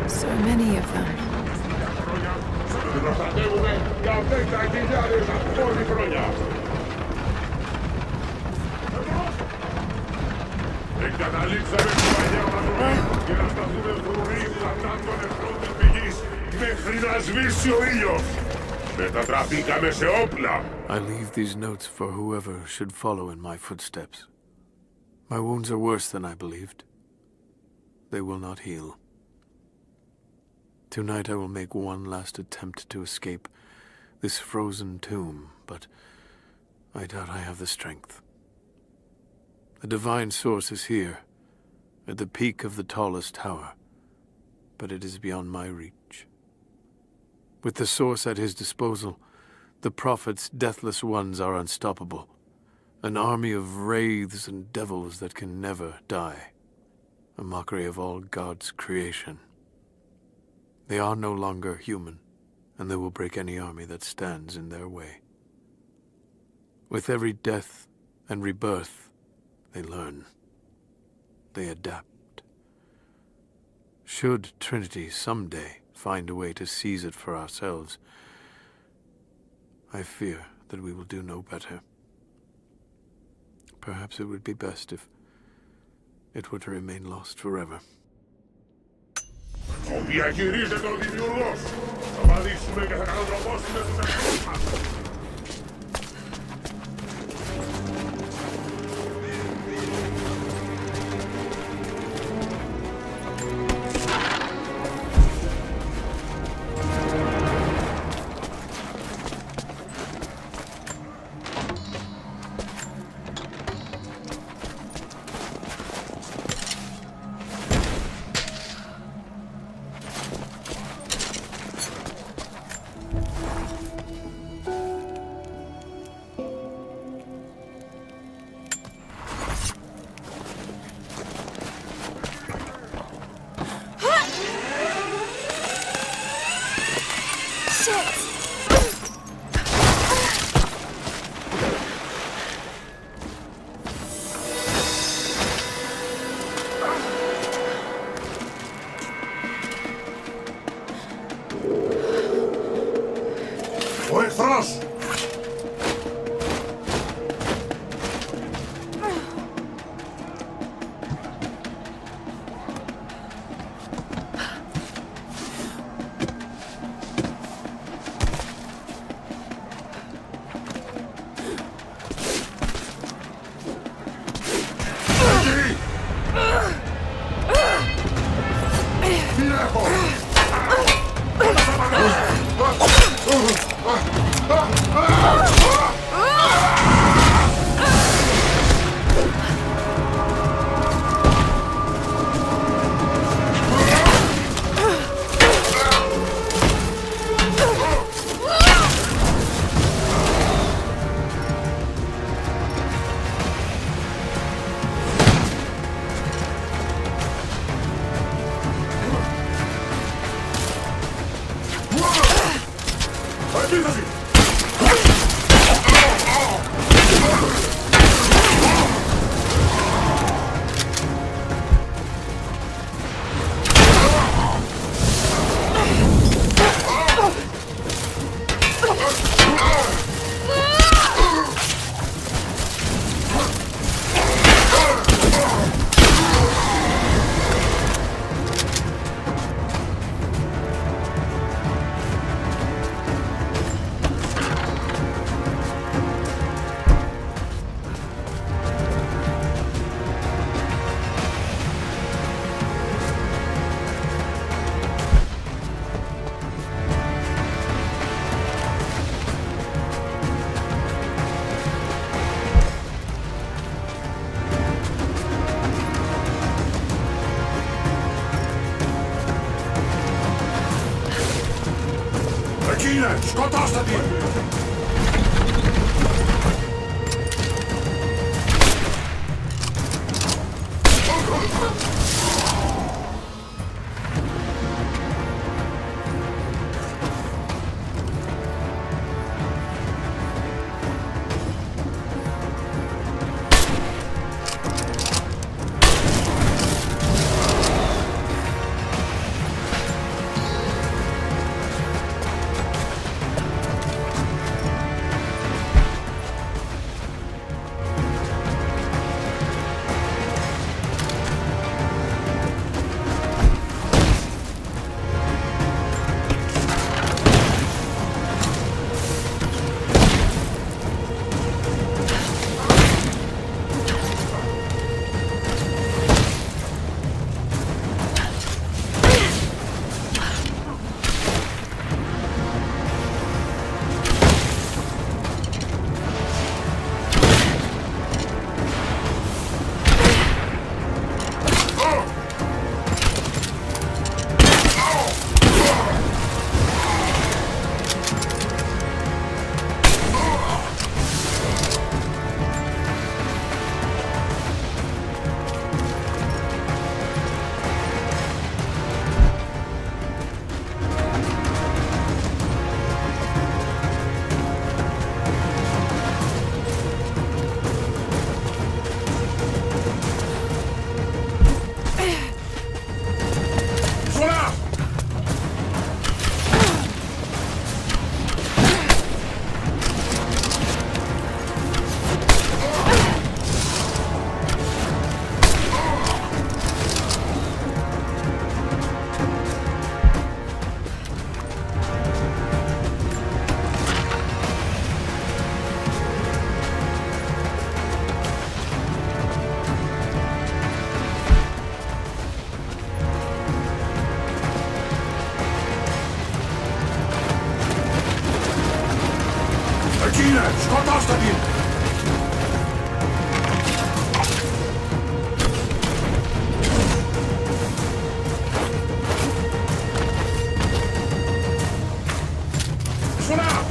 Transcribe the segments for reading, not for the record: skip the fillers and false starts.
So many of them. I leave these notes for whoever should follow in my footsteps. My wounds are worse than I believed. They will not heal. Tonight I will make one last attempt to escape this frozen tomb, but I doubt I have the strength. The divine source is here, at the peak of the tallest tower, but it is beyond my reach. With the source at his disposal, the Prophet's deathless ones are unstoppable, an army of wraiths and devils that can never die, a mockery of all God's creation. They are no longer human, and they will break any army that stands in their way. With every death and rebirth, they learn. They adapt. Should Trinity someday find a way to seize it for ourselves, I fear that we will do no better. Perhaps it would be best if it were to remain lost forever. Spokojnie! Szkoda stabil! Suna!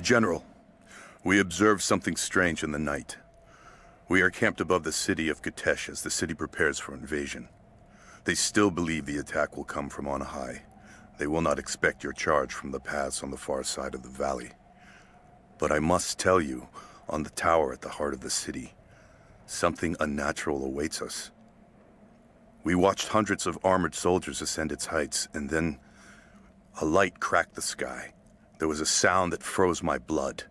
General, we observed something strange in the night. We are camped above the city of Kitezh as the city prepares for invasion. They still believe the attack will come from on high. They will not expect your charge from the paths on the far side of the valley. But I must tell you, on the tower at the heart of the city, something unnatural awaits us. We watched hundreds of armored soldiers ascend its heights, and then a light cracked the sky. There was a sound that froze my blood,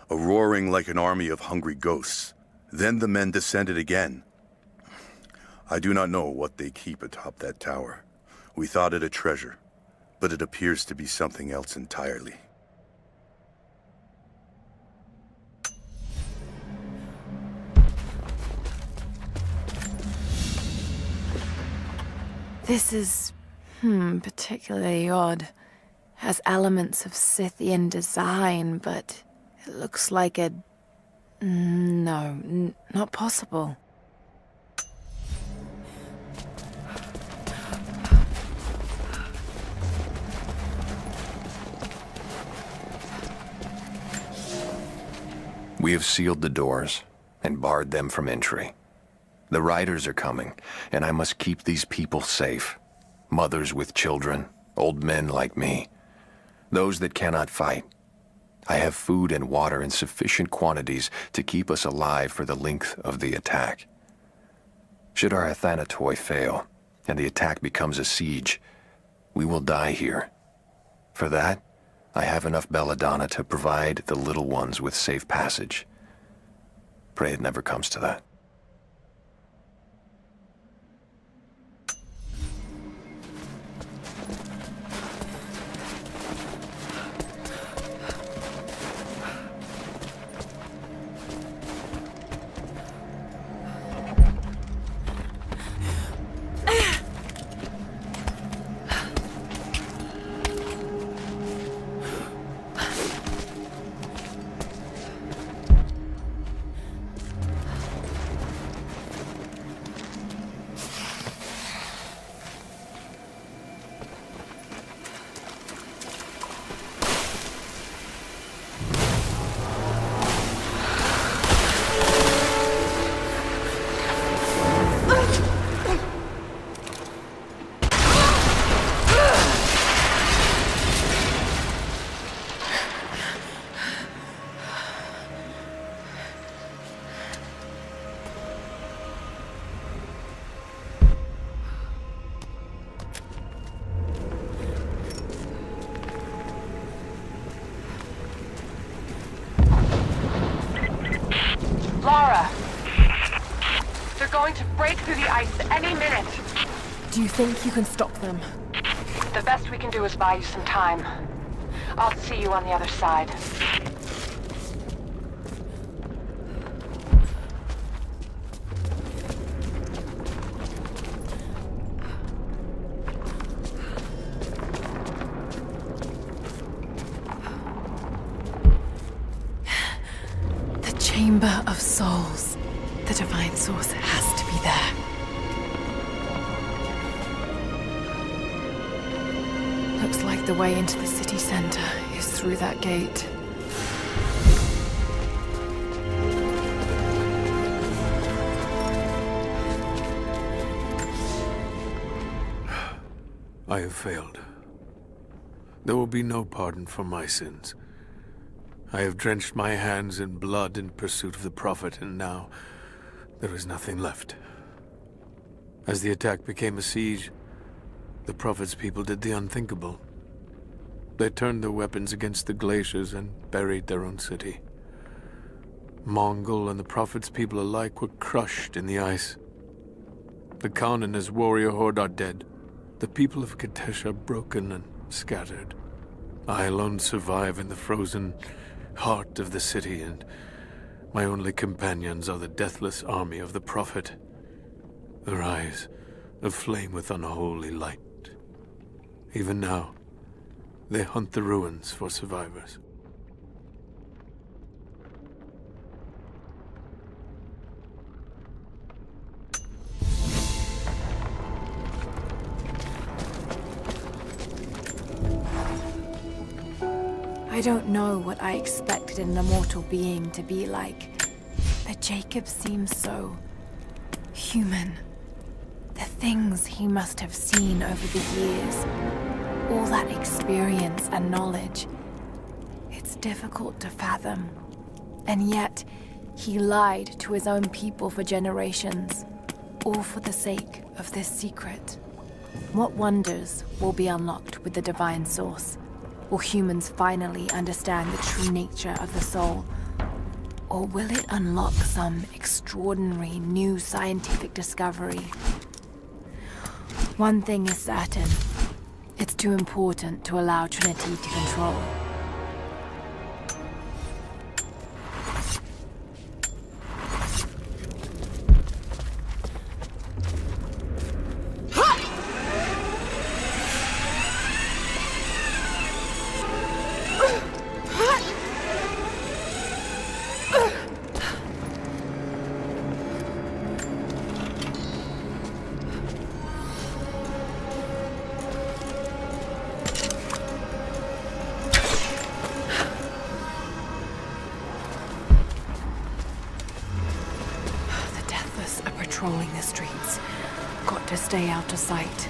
a roaring like an army of hungry ghosts. Then the men descended again. I do not know what they keep atop that tower. We thought it a treasure, but it appears to be something else entirely. This is, particularly odd. Has elements of Scythian design, but it looks like a... No, not possible. We have sealed the doors and barred them from entry. The riders are coming, and I must keep these people safe. Mothers with children, old men like me. Those that cannot fight. I have food and water in sufficient quantities to keep us alive for the length of the attack. Should our Athanatoi fail, and the attack becomes a siege, we will die here. For that, I have enough belladonna to provide the little ones with safe passage. Pray it never comes to that. Lara! They're going to break through the ice any minute. Do you think you can stop them? The best we can do is buy you some time. I'll see you on the other side. The Chamber of Souls. The Divine Source has to be there. the way into the city center is through that gate. I have failed. There will be no pardon for my sins. I have drenched my hands in blood in pursuit of the Prophet, and now there is nothing left. As the attack became a siege, the Prophet's people did the unthinkable. They turned their weapons against the glaciers and buried their own city. Mongol and the Prophet's people alike were crushed in the ice. The Khan and his warrior horde are dead. The people of Kitezh are broken and scattered. I alone survive in the frozen heart of the city, and my only companions are the deathless army of the Prophet, their eyes aflame with unholy light. Even now, they hunt the ruins for survivors. I don't know what I expected an immortal being to be like, but Jacob seems so human. The things he must have seen over the years, all that experience and knowledge, it's difficult to fathom. And yet, he lied to his own people for generations, all for the sake of this secret. What wonders will be unlocked with the divine source? Will humans finally understand the true nature of the soul? Or will it unlock some extraordinary new scientific discovery? One thing is certain. It's too important to allow Trinity to control. Patrolling the streets. Got to stay out of sight.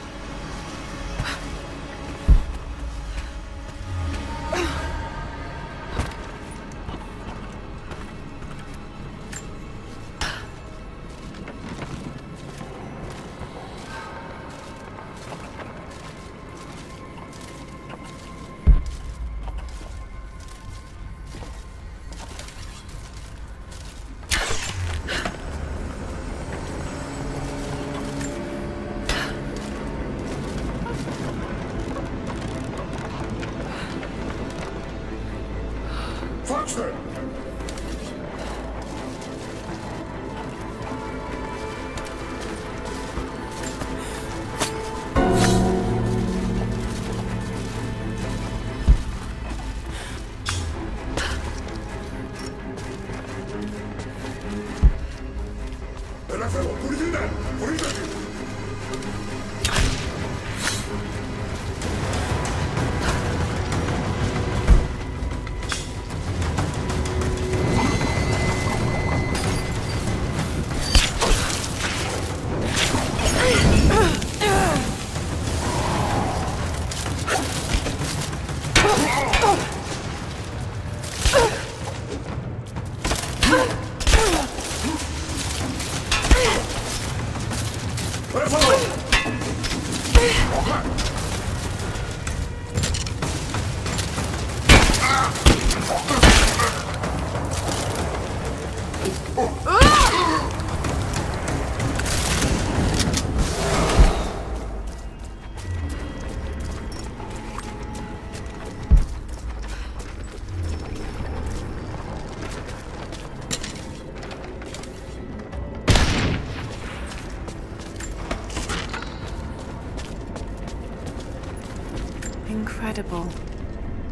Incredible.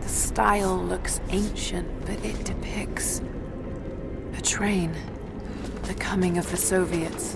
The style looks ancient, but it depicts a train. The coming of the Soviets.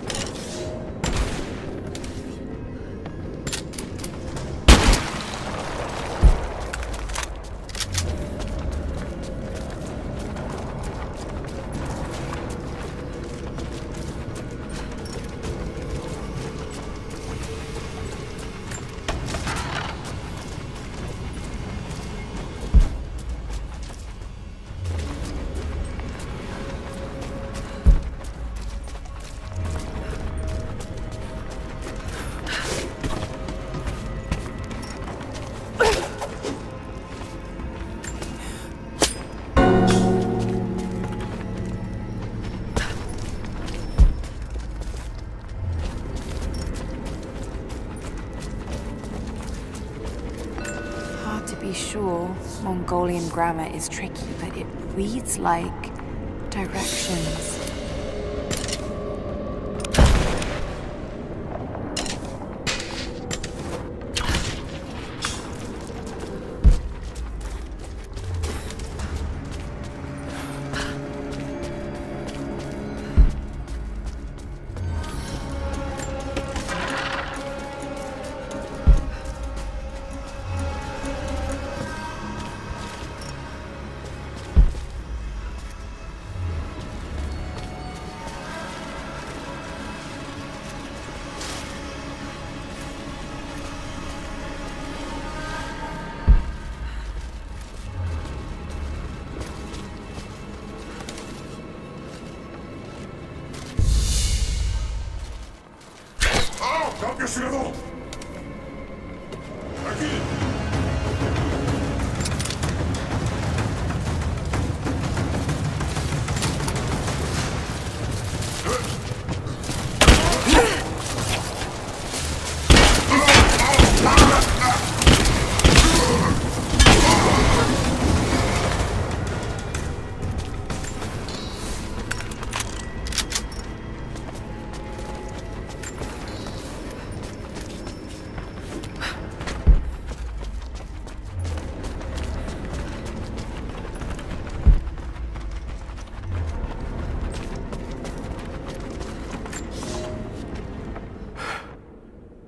be sure Mongolian grammar is tricky, but it reads like directions.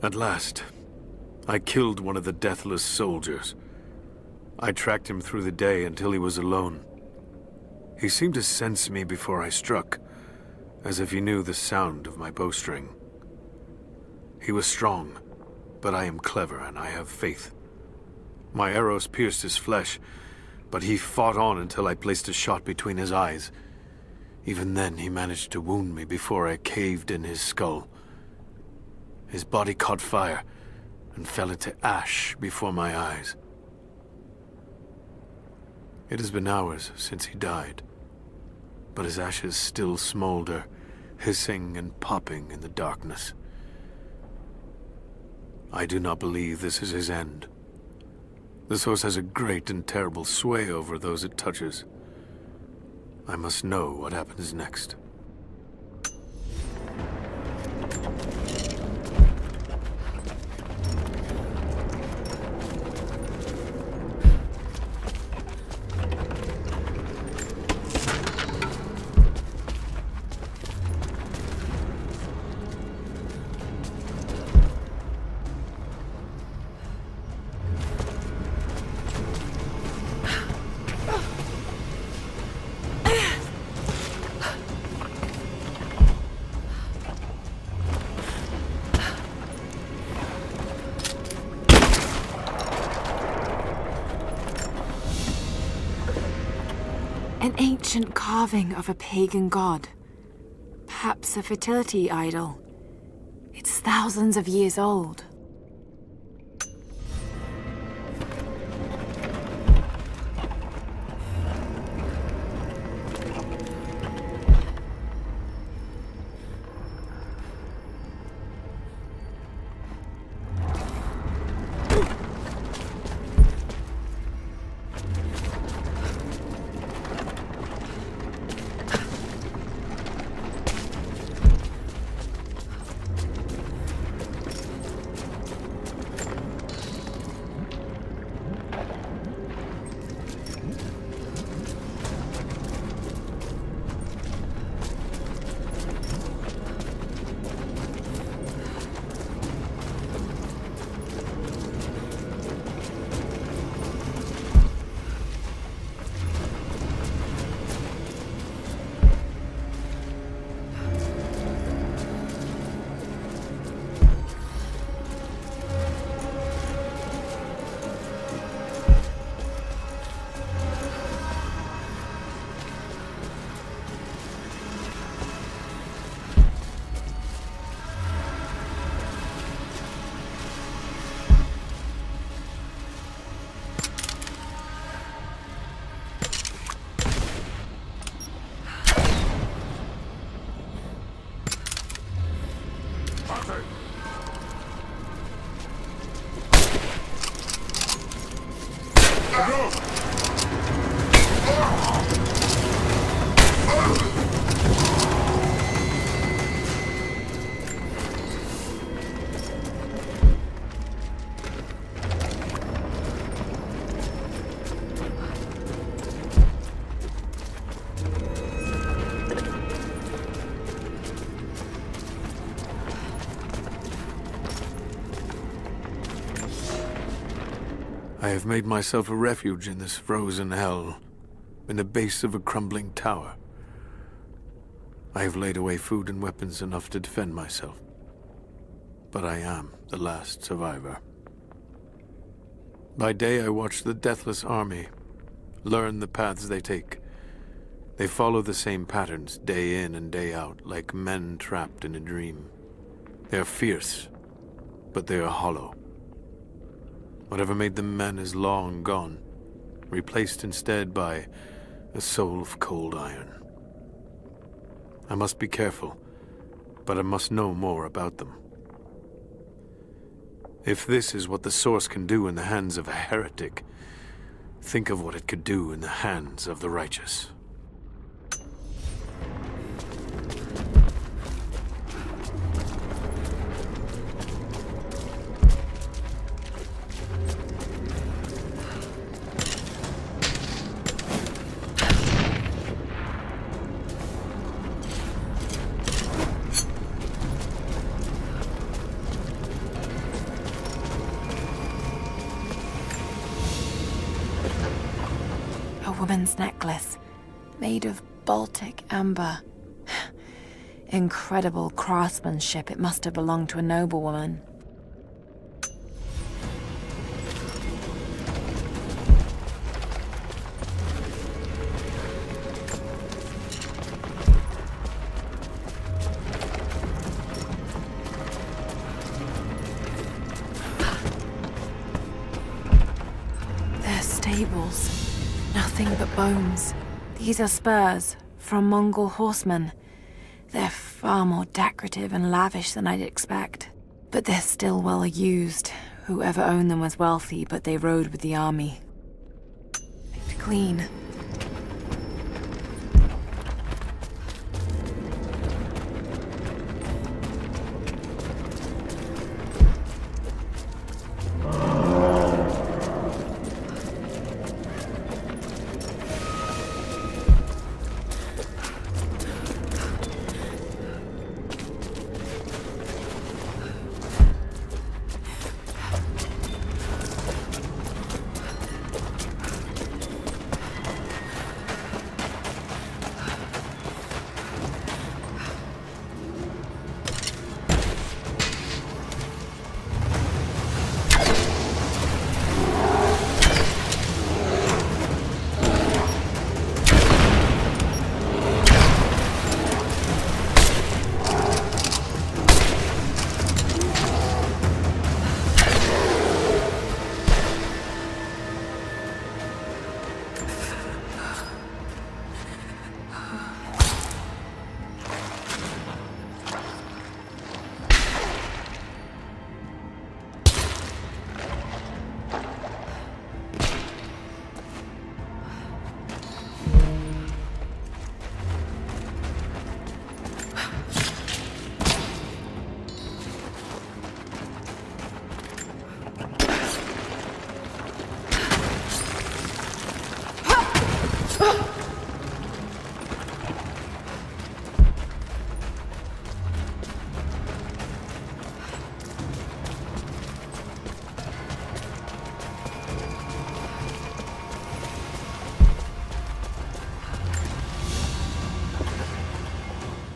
At last, I killed one of the deathless soldiers. I tracked him through the day until he was alone. He seemed to sense me before I struck, as if he knew the sound of my bowstring. He was strong, but I am clever and I have faith. My arrows pierced his flesh, but he fought on until I placed a shot between his eyes. Even then, he managed to wound me before I caved in his skull. His body caught fire and fell into ash before my eyes. It has been hours since he died, but his ashes still smolder, hissing and popping in the darkness. I do not believe this is his end. The source has a great and terrible sway over those it touches. I must know what happens next. An ancient carving of a pagan god. Perhaps a fertility idol. It's thousands of years old. I have made myself a refuge in this frozen hell, in the base of a crumbling tower. I have laid away food and weapons enough to defend myself. But I am the last survivor. By day I watch the deathless army, learn the paths they take. They follow the same patterns day in and day out, like men trapped in a dream. They are fierce, but they are hollow. Whatever made them men is long gone, replaced instead by a soul of cold iron. I must be careful, but I must know more about them. If this is what the Source can do in the hands of a heretic, think of what it could do in the hands of the righteous. Woman's necklace, made of Baltic amber. Incredible craftsmanship. It must have belonged to a noblewoman. Their stables. Nothing but bones. These are spurs from Mongol horsemen. They're far more decorative and lavish than I'd expect. But they're still well used. Whoever owned them was wealthy, but they rode with the army. Picked clean.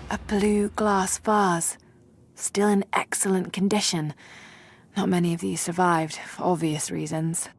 A blue glass vase, still in excellent condition. Not many of these survived, for obvious reasons.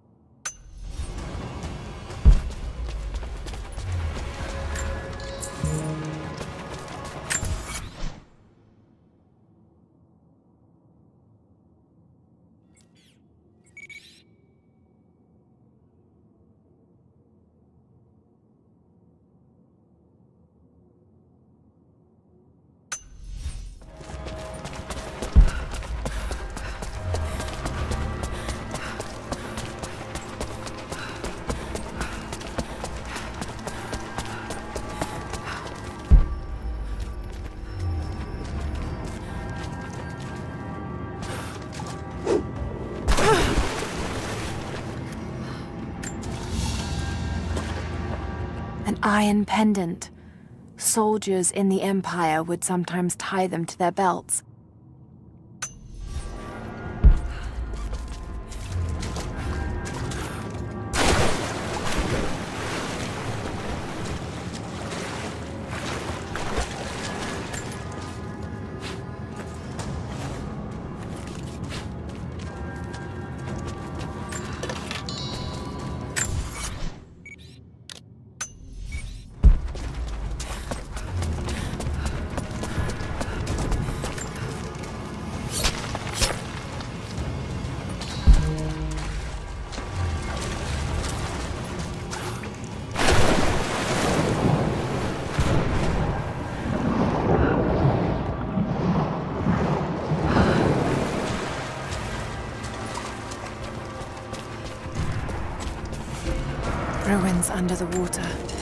An iron pendant. Soldiers in the Empire would sometimes tie them to their belts. Ruins under the water.